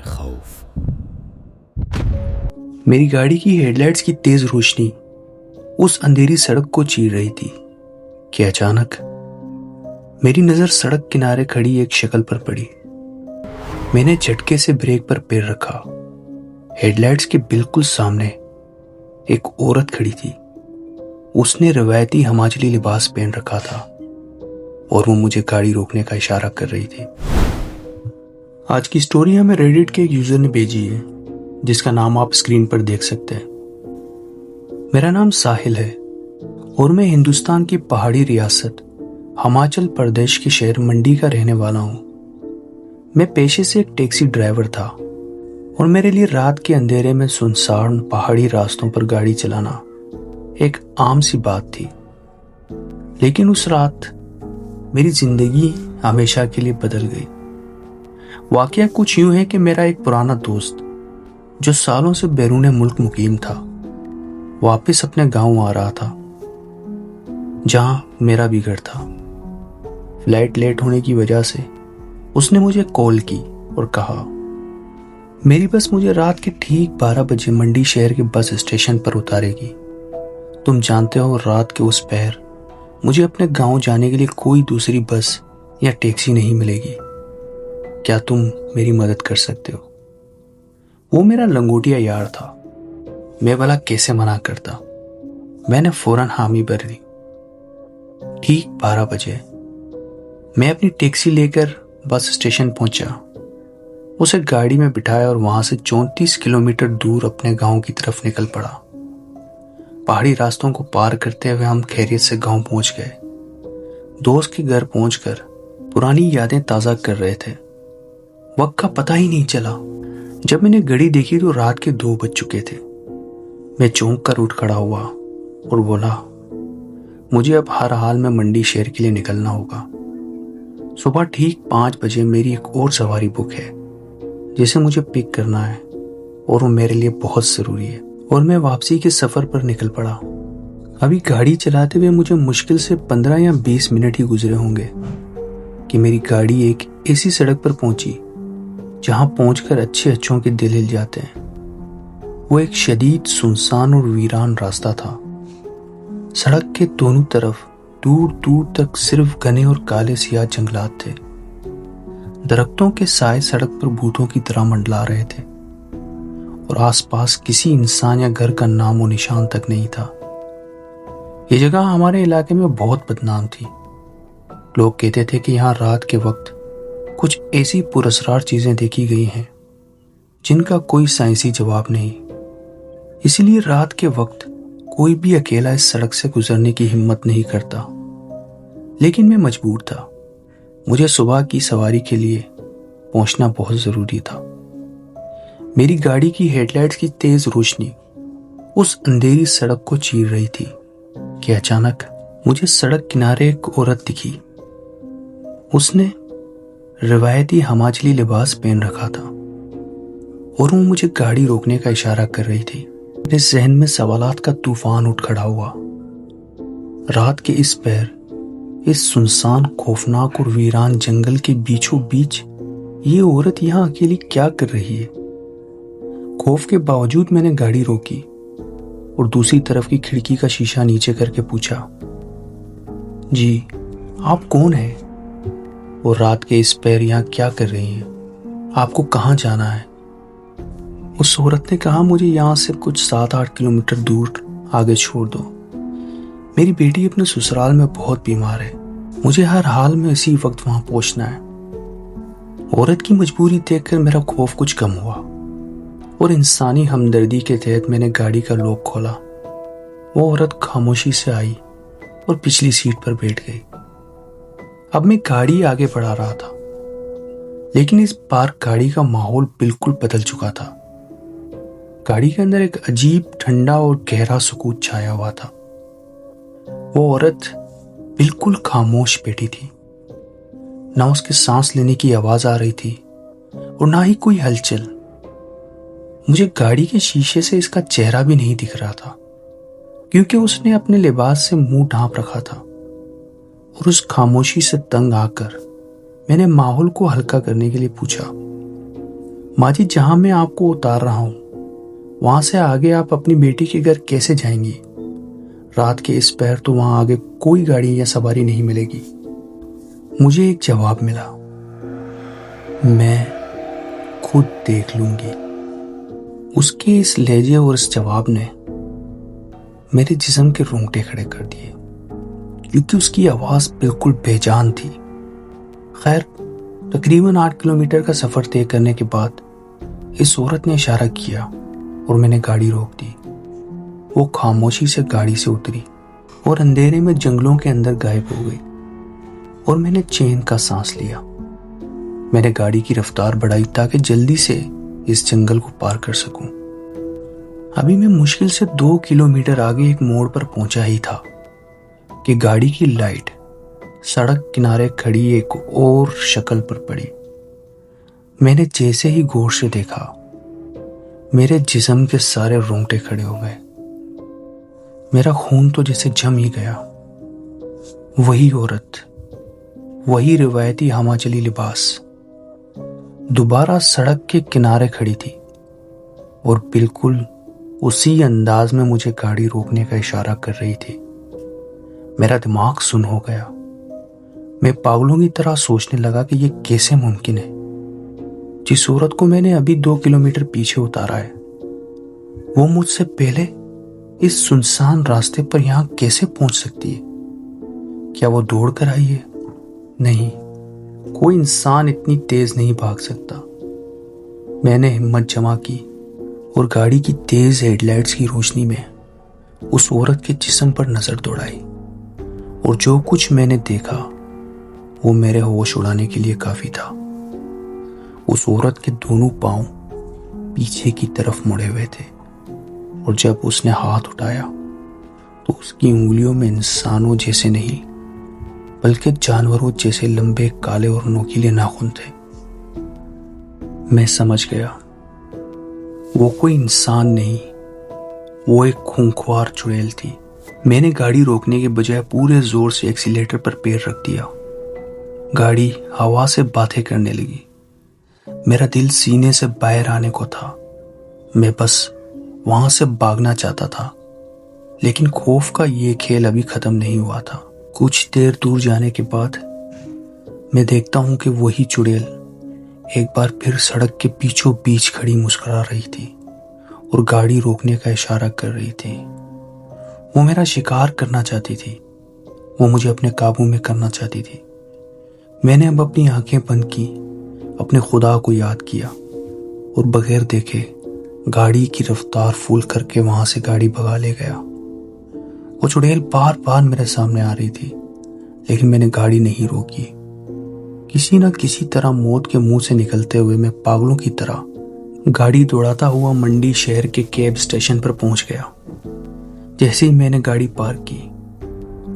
خوف۔ میری گاڑی کی ہیڈ لائٹس کی تیز روشنی اس اندھیری سڑک کو چیر رہی تھی کہ اچانک میری نظر سڑک کنارے کھڑی ایک شکل پر پڑی۔ میں نے جھٹکے سے بریک پر پیر رکھا۔ ہیڈ لائٹس کے بالکل سامنے ایک عورت کھڑی تھی۔ اس نے روایتی ہماچلی لباس پہن رکھا تھا اور وہ مجھے گاڑی روکنے کا اشارہ کر رہی تھی۔ آج کی سٹوری ہمیں ریڈٹ کے ایک یوزر نے بھیجی ہے جس کا نام آپ اسکرین پر دیکھ سکتے ہیں۔ میرا نام ساحل ہے اور میں ہندوستان کی پہاڑی ریاست ہماچل پردیش کے شہر منڈی کا رہنے والا ہوں۔ میں پیشے سے ایک ٹیکسی ڈرائیور تھا اور میرے لیے رات کے اندھیرے میں سنسان پہاڑی راستوں پر گاڑی چلانا ایک عام سی بات تھی۔ لیکن اس رات میری زندگی ہمیشہ کے لیے بدل گئی۔ واقعہ کچھ یوں ہے کہ میرا ایک پرانا دوست جو سالوں سے بیرون ملک مقیم تھا واپس اپنے گاؤں آ رہا تھا جہاں میرا بھی گھر تھا۔ فلائٹ لیٹ ہونے کی وجہ سے اس نے مجھے کال کی اور کہا میری بس مجھے رات کے ٹھیک 12 بجے منڈی شہر کے بس اسٹیشن پر اتارے گی۔ تم جانتے ہو رات کے اس پہر مجھے اپنے گاؤں جانے کے لیے کوئی دوسری بس یا ٹیکسی نہیں ملے گی۔ کیا تم میری مدد کر سکتے ہو؟ وہ میرا لنگوٹیا یار تھا، میں بھلا کیسے منع کرتا۔ میں نے فوراً حامی بھر دی۔ ٹھیک 12 بجے میں اپنی ٹیکسی لے کر بس اسٹیشن پہنچا، اسے گاڑی میں بٹھایا اور وہاں سے 34 کلومیٹر دور اپنے گاؤں کی طرف نکل پڑا۔ پہاڑی راستوں کو پار کرتے ہوئے ہم خیریت سے گاؤں پہنچ گئے۔ دوست کے گھر پہنچ کر پرانی یادیں تازہ کر رہے تھے۔ وقت کا پتہ ہی نہیں چلا۔ جب میں نے گھڑی دیکھی تو رات کے 2 بج چکے تھے۔ میں چونک کر اٹھ کھڑا ہوا اور بولا مجھے اب ہر حال میں منڈی شہر کے لیے نکلنا ہوگا۔ صبح ٹھیک 5 بجے میری ایک اور سواری بک ہے جسے مجھے پک کرنا ہے اور وہ میرے لیے بہت ضروری ہے، اور میں واپسی کے سفر پر نکل پڑا۔ ابھی گاڑی چلاتے ہوئے مجھے مشکل سے 15 یا 20 منٹ ہی گزرے ہوں گے کہ میری گاڑی ایک ایسی سڑک پر پہنچی جہاں پہنچ کر اچھوں کے دل ہل جاتے ہیں۔ وہ ایک شدید سنسان اور ویران راستہ تھا۔ سڑک کے دونوں طرف دور دور تک صرف گھنے اور کالے سیاہ جنگلات تھے۔ درختوں کے سائے سڑک پر بھوتوں کی طرح منڈلا رہے تھے اور آس پاس کسی انسان یا گھر کا نام و نشان تک نہیں تھا۔ یہ جگہ ہمارے علاقے میں بہت بدنام تھی۔ لوگ کہتے تھے کہ یہاں رات کے وقت کچھ ایسی پراسرار چیزیں دیکھی گئی ہیں جن کا کوئی سائنسی جواب نہیں۔ اسی لیے رات کے وقت کوئی بھی اکیلا اس سڑک سے گزرنے کی ہمت نہیں کرتا۔ لیکن میں مجبور تھا، مجھے صبح کی سواری کے لیے پہنچنا بہت ضروری تھا۔ میری گاڑی کی ہیڈ لائٹس کی تیز روشنی اس اندھیری سڑک کو چیر رہی تھی کہ اچانک مجھے سڑک کنارے ایک عورت دکھی۔ اس نے روایتی ہماچلی لباس پہن رکھا تھا اور وہ مجھے گاڑی روکنے کا اشارہ کر رہی تھی۔ میرے ذہن میں سوالات کا طوفان اٹھ کھڑا ہوا۔ رات کے اس پہر، اس سنسان، خوفناک اور ویران جنگل کے بیچوں بیچ یہ عورت یہاں اکیلی کیا کر رہی ہے؟ خوف کے باوجود میں نے گاڑی روکی اور دوسری طرف کی کھڑکی کا شیشہ نیچے کر کے پوچھا جی آپ کون ہیں اور رات کے اس پہر یہاں کیا کر رہی ہیں؟ آپ کو کہاں جانا ہے؟ اس عورت نے کہا مجھے یہاں سے کچھ 7-8 کلومیٹر دور آگے چھوڑ دو، میری بیٹی اپنے سسرال میں بہت بیمار ہے، مجھے ہر حال میں اسی وقت وہاں پہنچنا ہے۔ عورت کی مجبوری دیکھ کر میرا خوف کچھ کم ہوا اور انسانی ہمدردی کے تحت میں نے گاڑی کا لاک کھولا۔ وہ عورت خاموشی سے آئی اور پچھلی سیٹ پر بیٹھ گئی۔ اب میں گاڑی آگے بڑھا رہا تھا، لیکن اس بار گاڑی کا ماحول بالکل بدل چکا تھا۔ گاڑی کے اندر ایک عجیب ٹھنڈا اور گہرا سکوت چھایا ہوا تھا۔ وہ عورت بالکل خاموش بیٹھی تھی، نہ اس کے سانس لینے کی آواز آ رہی تھی اور نہ ہی کوئی ہلچل۔ مجھے گاڑی کے شیشے سے اس کا چہرہ بھی نہیں دکھ رہا تھا کیونکہ اس نے اپنے لباس سے منہ ڈھانپ رکھا تھا، اور اس خاموشی سے تنگ آ کر میں نے ماحول کو ہلکا کرنے کے لیے پوچھا ماجد، جہاں میں آپ کو اتار رہا ہوں وہاں سے آگے آپ اپنی بیٹی کے گھر کیسے جائیں گی؟ رات کے اس پہر تو وہاں آگے کوئی گاڑی یا سواری نہیں ملے گی۔ مجھے ایک جواب ملا، میں خود دیکھ لوں گی۔ اس کے اس لہجے اور اس جواب نے میرے جسم کے رونگٹے کھڑے کر دیے، کیونکہ اس کی آواز بالکل بے جان تھی۔ خیر، تقریباً 8 کلومیٹر کا سفر طے کرنے کے بعد اس عورت نے اشارہ کیا اور میں نے گاڑی روک دی۔ وہ خاموشی سے گاڑی سے اتری اور اندھیرے میں جنگلوں کے اندر غائب ہو گئی، اور میں نے چین کا سانس لیا۔ میں نے گاڑی کی رفتار بڑھائی تاکہ جلدی سے اس جنگل کو پار کر سکوں۔ ابھی میں مشکل سے 2 کلومیٹر آگے ایک موڑ پر پہنچا ہی تھا کہ گاڑی کی لائٹ سڑک کنارے کھڑی ایک اور شکل پر پڑی۔ میں نے جیسے ہی غور سے دیکھا، میرے جسم کے سارے رونگٹے کھڑے ہو گئے۔ میرا خون تو جیسے جم ہی گیا۔ وہی عورت، وہی روایتی ہماچلی لباس، دوبارہ سڑک کے کنارے کھڑی تھی اور بالکل اسی انداز میں مجھے گاڑی روکنے کا اشارہ کر رہی تھی۔ میرا دماغ سن ہو گیا۔ میں پاگلوں کی طرح سوچنے لگا کہ یہ کیسے ممکن ہے؟ جس عورت کو میں نے ابھی 2 کلومیٹر پیچھے اتارا ہے، وہ مجھ سے پہلے اس سنسان راستے پر یہاں کیسے پہنچ سکتی ہے؟ کیا وہ دوڑ کر آئی ہے؟ نہیں، کوئی انسان اتنی تیز نہیں بھاگ سکتا۔ میں نے ہمت جمع کی اور گاڑی کی تیز ہیڈ لائٹس کی روشنی میں اس عورت کے جسم پر نظر دوڑائی، اور جو کچھ میں نے دیکھا وہ میرے ہوش اڑانے کے لیے کافی تھا۔ اس عورت کے دونوں پاؤں پیچھے کی طرف مڑے ہوئے تھے، اور جب اس نے ہاتھ اٹھایا تو اس کی انگلیوں میں انسانوں جیسے نہیں بلکہ جانوروں جیسے لمبے کالے اور نوکیلے ناخن تھے۔ میں سمجھ گیا، وہ کوئی انسان نہیں، وہ ایک خونخوار چڑیل تھی۔ میں نے گاڑی روکنے کے بجائے پورے زور سے ایکسیلیٹر پر پیر رکھ دیا۔ گاڑی ہوا سے باتیں کرنے لگی۔ میرا دل سینے سے باہر آنے کو تھا۔ میں بس وہاں سے بھاگنا چاہتا تھا، لیکن خوف کا یہ کھیل ابھی ختم نہیں ہوا تھا۔ کچھ دیر دور جانے کے بعد میں دیکھتا ہوں کہ وہی چڑیل ایک بار پھر سڑک کے بیچوں بیچ کھڑی مسکرا رہی تھی اور گاڑی روکنے کا اشارہ کر رہی تھی۔ وہ میرا شکار کرنا چاہتی تھی، وہ مجھے اپنے قابو میں کرنا چاہتی تھی۔ میں نے اب اپنی آنکھیں بند کی، اپنے خدا کو یاد کیا، اور بغیر دیکھے گاڑی کی رفتار فل کر کے وہاں سے گاڑی بھگا لے گیا۔ وہ چڑیل بار بار میرے سامنے آ رہی تھی، لیکن میں نے گاڑی نہیں روکی۔ کسی نہ کسی طرح موت کے منہ سے نکلتے ہوئے میں پاگلوں کی طرح گاڑی دوڑاتا ہوا منڈی شہر کے کیب اسٹیشن پر پہنچ گیا۔ جیسے ہی میں نے گاڑی پارک کی،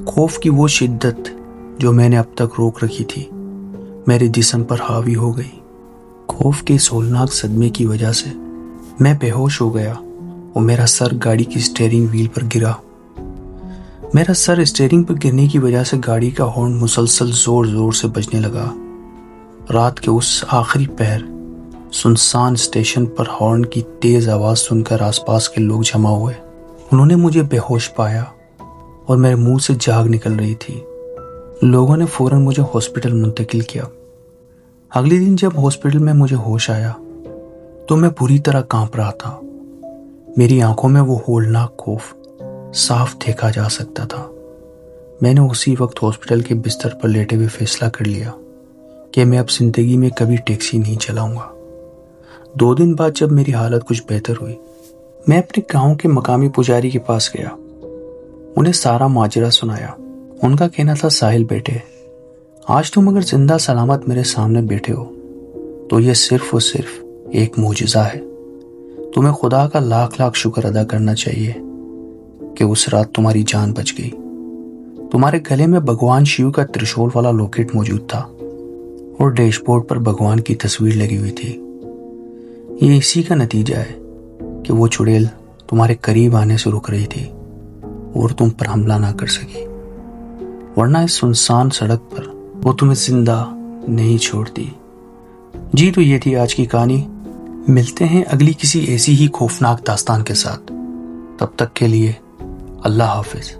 خوف کی وہ شدت جو میں نے اب تک روک رکھی تھی میرے جسم پر حاوی ہو گئی۔ خوف کے اس ہولناک صدمے کی وجہ سے میں بے ہوش ہو گیا اور میرا سر گاڑی کی اسٹیئرنگ وہیل پر گرا۔ میرا سر اسٹیئرنگ پر گرنے کی وجہ سے گاڑی کا ہارن مسلسل زور زور سے بجنے لگا۔ رات کے اس آخری پہر سنسان اسٹیشن پر ہارن کی تیز آواز سن کر آس پاس کے لوگ جمع ہوئے۔ انہوں نے مجھے بے ہوش پایا اور میرے منہ سے جاگ نکل رہی تھی۔ لوگوں نے فوراً مجھے ہاسپٹل منتقل کیا۔ اگلے دن جب ہاسپٹل میں مجھے ہوش آیا تو میں بری طرح کانپ رہا تھا۔ میری آنکھوں میں وہ ہولناک خوف صاف دیکھا جا سکتا تھا۔ میں نے اسی وقت ہاسپٹل کے بستر پر لیٹے ہوئے فیصلہ کر لیا کہ میں اب زندگی میں کبھی ٹیکسی نہیں چلاؤں گا۔ 2 دن بعد جب میری حالت کچھ بہتر ہوئی، میں اپنے گاؤں کے مقامی پجاری کے پاس گیا، انہیں سارا ماجرا سنایا۔ ان کا کہنا تھا، ساحل بیٹے، آج تم اگر زندہ سلامت میرے سامنے بیٹھے ہو تو یہ صرف اور صرف ایک معجزہ ہے۔ تمہیں خدا کا لاکھ لاکھ شکر ادا کرنا چاہیے کہ اس رات تمہاری جان بچ گئی۔ تمہارے گلے میں بھگوان شیو کا ترشول والا لوکیٹ موجود تھا اور ڈیش بورڈ پر بھگوان کی تصویر لگی ہوئی تھی۔ یہ اسی کا نتیجہ ہے کہ وہ چڑیل تمہارے قریب آنے سے رک رہی تھی اور تم پر حملہ نہ کر سکی، ورنہ اس سنسان سڑک پر وہ تمہیں زندہ نہیں چھوڑتی۔ جی تو یہ تھی آج کی کہانی۔ ملتے ہیں اگلی کسی ایسی ہی خوفناک داستان کے ساتھ. تب تک کے لیے اللہ حافظ.